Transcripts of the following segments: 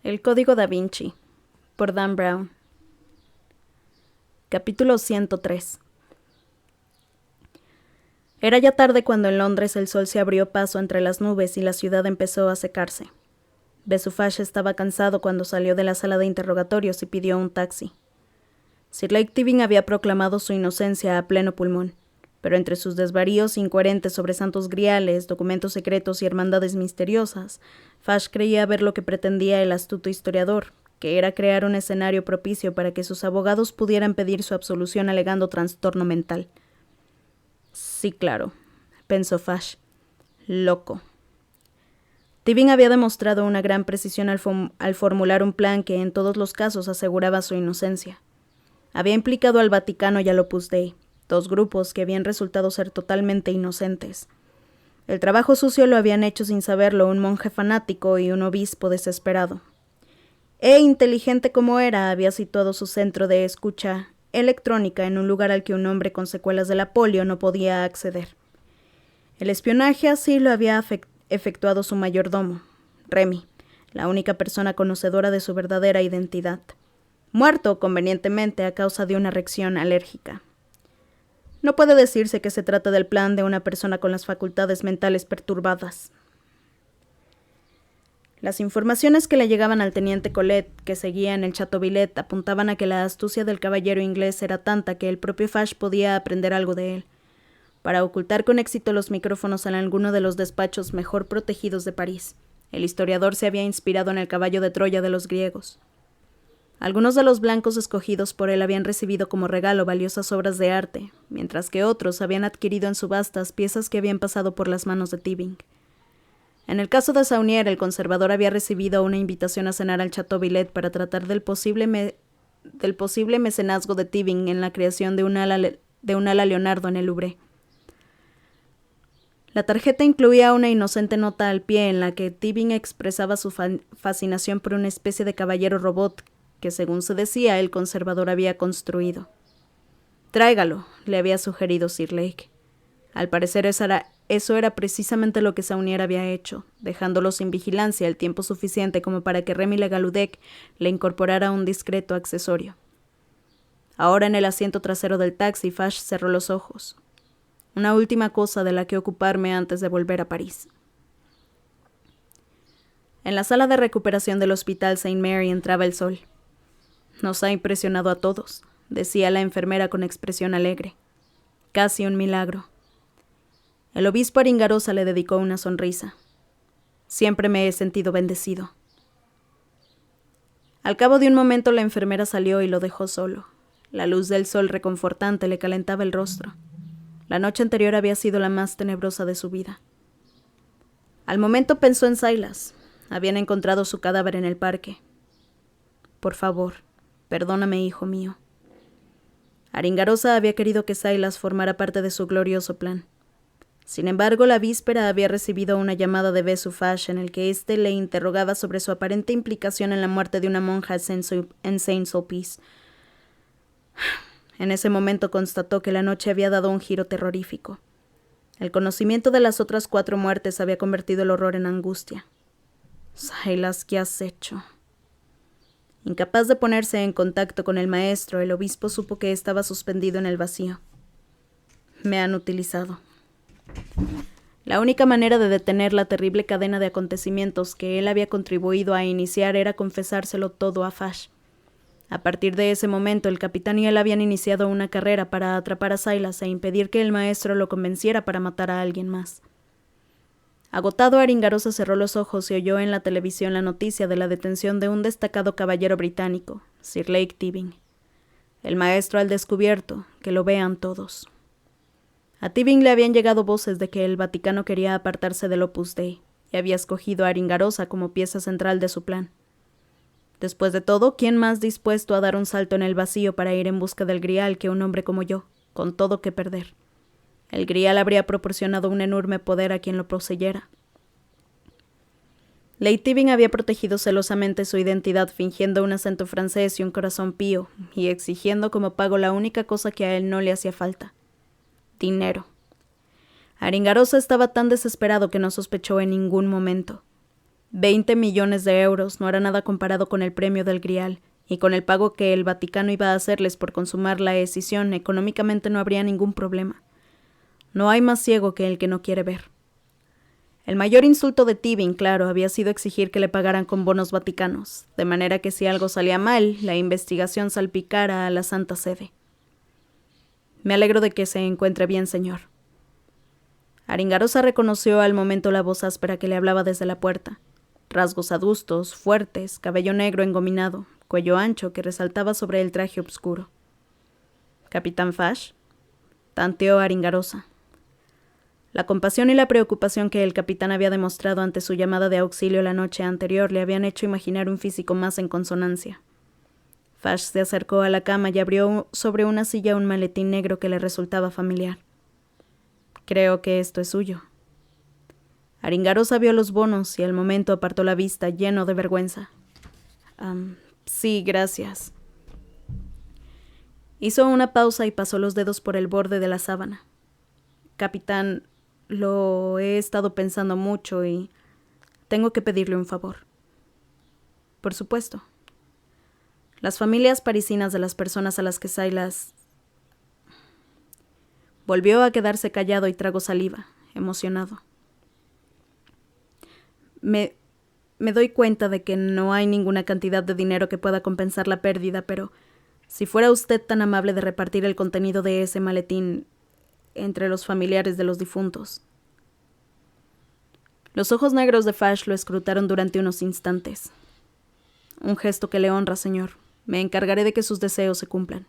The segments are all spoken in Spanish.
El Código Da Vinci, por Dan Brown. Capítulo 103. Era ya tarde cuando en Londres el sol se abrió paso entre las nubes y la ciudad empezó a secarse. Besufash estaba cansado cuando salió de la sala de interrogatorios y pidió un taxi. Sir Lake Tibing había proclamado su inocencia a pleno pulmón, pero entre sus desvaríos incoherentes sobre santos griales, documentos secretos y hermandades misteriosas, Fash creía ver lo que pretendía el astuto historiador, que era crear un escenario propicio para que sus abogados pudieran pedir su absolución alegando trastorno mental. Sí, claro, pensó Fash. Loco. Tibing había demostrado una gran precisión al formular un plan que en todos los casos aseguraba su inocencia. Había implicado al Vaticano y al Opus Dei, dos grupos que habían resultado ser totalmente inocentes. El trabajo sucio lo habían hecho sin saberlo un monje fanático y un obispo desesperado. Inteligente como era, había situado su centro de escucha electrónica en un lugar al que un hombre con secuelas de la polio no podía acceder. El espionaje así lo había efectuado su mayordomo, Remy, la única persona conocedora de su verdadera identidad, muerto convenientemente a causa de una reacción alérgica. No puede decirse que se trata del plan de una persona con las facultades mentales perturbadas. Las informaciones que le llegaban al teniente Colette, que seguía en el Chateauvillet, apuntaban a que la astucia del caballero inglés era tanta que el propio Fash podía aprender algo de él, para ocultar con éxito los micrófonos en alguno de los despachos mejor protegidos de París. El historiador se había inspirado en el caballo de Troya de los griegos. Algunos de los blancos escogidos por él habían recibido como regalo valiosas obras de arte, mientras que otros habían adquirido en subastas piezas que habían pasado por las manos de Tibing. En el caso de Saunier, el conservador había recibido una invitación a cenar al Chateauvillet para tratar del posible mecenazgo de Tibing en la creación de un ala Leonardo en el Louvre. La tarjeta incluía una inocente nota al pie en la que Tibing expresaba su fascinación por una especie de caballero robot que, según se decía, el conservador había construido. Tráigalo, le había sugerido Sir Lake. Al parecer eso era precisamente lo que Saunier había hecho, dejándolo sin vigilancia el tiempo suficiente como para que Remy Legaludec le incorporara un discreto accesorio. Ahora en el asiento trasero del taxi, Fash cerró los ojos. Una última cosa de la que ocuparme antes de volver a París. En la sala de recuperación del Hospital St. Mary entraba el sol. Nos ha impresionado a todos, decía la enfermera con expresión alegre. Casi un milagro. El obispo Aringarosa le dedicó una sonrisa. Siempre me he sentido bendecido. Al cabo de un momento la enfermera salió y lo dejó solo. La luz del sol reconfortante le calentaba el rostro. La noche anterior había sido la más tenebrosa de su vida. Al momento pensó en Silas. Habían encontrado su cadáver en el parque. Por favor, perdóname, hijo mío. Aringarosa había querido que Silas formara parte de su glorioso plan. Sin embargo, la víspera había recibido una llamada de Besufash en el que éste le interrogaba sobre su aparente implicación en la muerte de una monja en Saint-Sulpice. En ese momento constató que la noche había dado un giro terrorífico. El conocimiento de las otras 4 muertes había convertido el horror en angustia. Silas, ¿qué has hecho? Incapaz de ponerse en contacto con el maestro, el obispo supo que estaba suspendido en el vacío. Me han utilizado. La única manera de detener la terrible cadena de acontecimientos que él había contribuido a iniciar era confesárselo todo a Fash. A partir de ese momento, el capitán y él habían iniciado una carrera para atrapar a Silas e impedir que el maestro lo convenciera para matar a alguien más. Agotado, Aringarosa cerró los ojos y oyó en la televisión la noticia de la detención de un destacado caballero británico, Sir Lake Tibing. El maestro al descubierto, que lo vean todos. A Tibing le habían llegado voces de que el Vaticano quería apartarse del Opus Dei y había escogido a Aringarosa como pieza central de su plan. Después de todo, ¿quién más dispuesto a dar un salto en el vacío para ir en busca del Grial que un hombre como yo, con todo que perder? El Grial habría proporcionado un enorme poder a quien lo poseyera. Lady Tibing había protegido celosamente su identidad fingiendo un acento francés y un corazón pío, y exigiendo como pago la única cosa que a él no le hacía falta: dinero. Aringarosa estaba tan desesperado que no sospechó en ningún momento. 20 millones de euros no era nada comparado con el premio del Grial, y con el pago que el Vaticano iba a hacerles por consumar la escisión, económicamente no habría ningún problema. No hay más ciego que el que no quiere ver. El mayor insulto de Tevin, claro, había sido exigir que le pagaran con bonos vaticanos, de manera que si algo salía mal, la investigación salpicara a la Santa Sede. Me alegro de que se encuentre bien, señor. Aringarosa reconoció al momento la voz áspera que le hablaba desde la puerta. Rasgos adustos, fuertes, cabello negro engominado, cuello ancho que resaltaba sobre el traje oscuro. «¿Capitán Fash?», tanteó Aringarosa. La compasión y la preocupación que el capitán había demostrado ante su llamada de auxilio la noche anterior le habían hecho imaginar un físico más en consonancia. Fash se acercó a la cama y abrió sobre una silla un maletín negro que le resultaba familiar. «Creo que esto es suyo». Aringarosa vio los bonos y al momento apartó la vista, lleno de vergüenza. Sí, gracias». Hizo una pausa y pasó los dedos por el borde de la sábana. «Capitán, lo he estado pensando mucho y tengo que pedirle un favor». «Por supuesto». Las familias parisinas de las personas a las que Silas... Volvió a quedarse callado y tragó saliva, emocionado. Me doy cuenta de que no hay ninguna cantidad de dinero que pueda compensar la pérdida, pero si fuera usted tan amable de repartir el contenido de ese maletín entre los familiares de los difuntos. Los ojos negros de Fash lo escrutaron durante unos instantes. «Un gesto que le honra, señor. Me encargaré de que sus deseos se cumplan».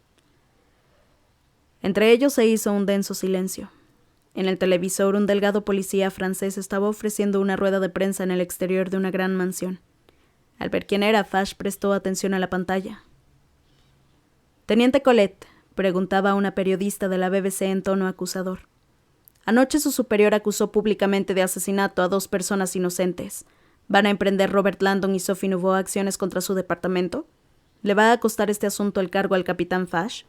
Entre ellos se hizo un denso silencio. En el televisor, un delgado policía francés estaba ofreciendo una rueda de prensa en el exterior de una gran mansión. Al ver quién era, Fash prestó atención a la pantalla. «Teniente Colette», preguntaba a una periodista de la BBC en tono acusador. «Anoche su superior acusó públicamente de asesinato a 2 personas inocentes. ¿Van a emprender Robert Landon y Sophie Nouveau acciones contra su departamento? ¿Le va a costar este asunto el cargo al capitán Fash?»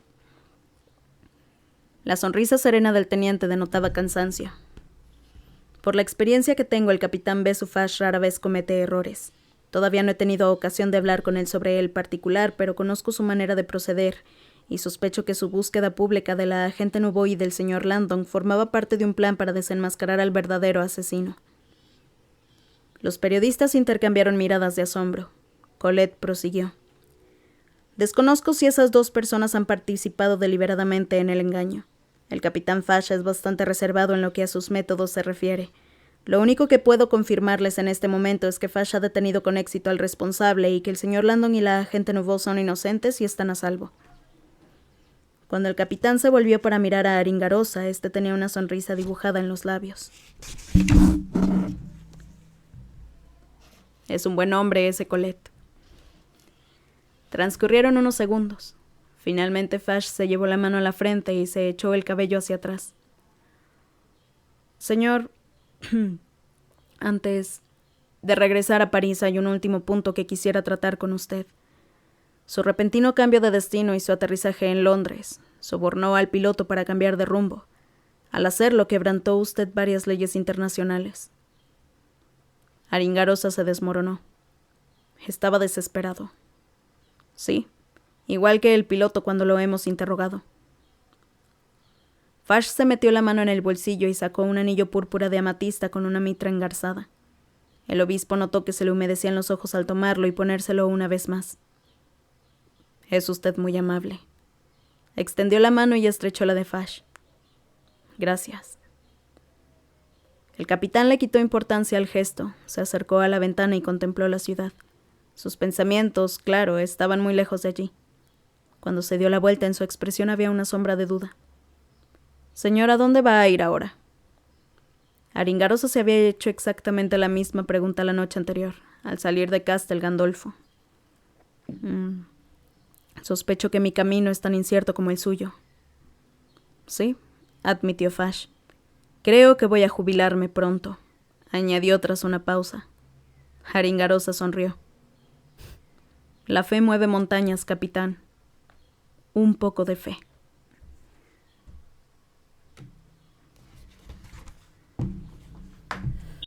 La sonrisa serena del teniente denotaba cansancio. «Por la experiencia que tengo, el capitán Besu Fash rara vez comete errores. Todavía no he tenido ocasión de hablar con él sobre el particular, pero conozco su manera de proceder, y sospecho que su búsqueda pública de la agente Nouveau y del señor Landon formaba parte de un plan para desenmascarar al verdadero asesino». Los periodistas intercambiaron miradas de asombro. Colette prosiguió. «Desconozco si esas 2 personas han participado deliberadamente en el engaño. El capitán Fash es bastante reservado en lo que a sus métodos se refiere. Lo único que puedo confirmarles en este momento es que Fash ha detenido con éxito al responsable y que el señor Landon y la agente Nouveau son inocentes y están a salvo». Cuando el capitán se volvió para mirar a Aringarosa, este tenía una sonrisa dibujada en los labios. «Es un buen hombre ese Colette». Transcurrieron unos segundos. Finalmente Fash se llevó la mano a la frente y se echó el cabello hacia atrás. «Señor, antes de regresar a París hay un último punto que quisiera tratar con usted. Su repentino cambio de destino y su aterrizaje en Londres. Sobornó al piloto para cambiar de rumbo. Al hacerlo, quebrantó usted varias leyes internacionales». Aringarosa se desmoronó. Estaba desesperado. «Sí, igual que el piloto cuando lo hemos interrogado». Fash se metió la mano en el bolsillo y sacó un anillo púrpura de amatista con una mitra engarzada. El obispo notó que se le humedecían los ojos al tomarlo y ponérselo una vez más. «Es usted muy amable». Extendió la mano y estrechó la de Fash. «Gracias». El capitán le quitó importancia al gesto, se acercó a la ventana y contempló la ciudad. Sus pensamientos, claro, estaban muy lejos de allí. Cuando se dio la vuelta, en su expresión había una sombra de duda. «Señor, ¿a dónde va a ir ahora?» Aringarosa se había hecho exactamente la misma pregunta la noche anterior, al salir de Castel Gandolfo. Sospecho que mi camino es tan incierto como el suyo». «Sí», admitió Fash. «Creo que voy a jubilarme pronto», añadió tras una pausa. Aringarosa sonrió. «La fe mueve montañas, capitán. Un poco de fe».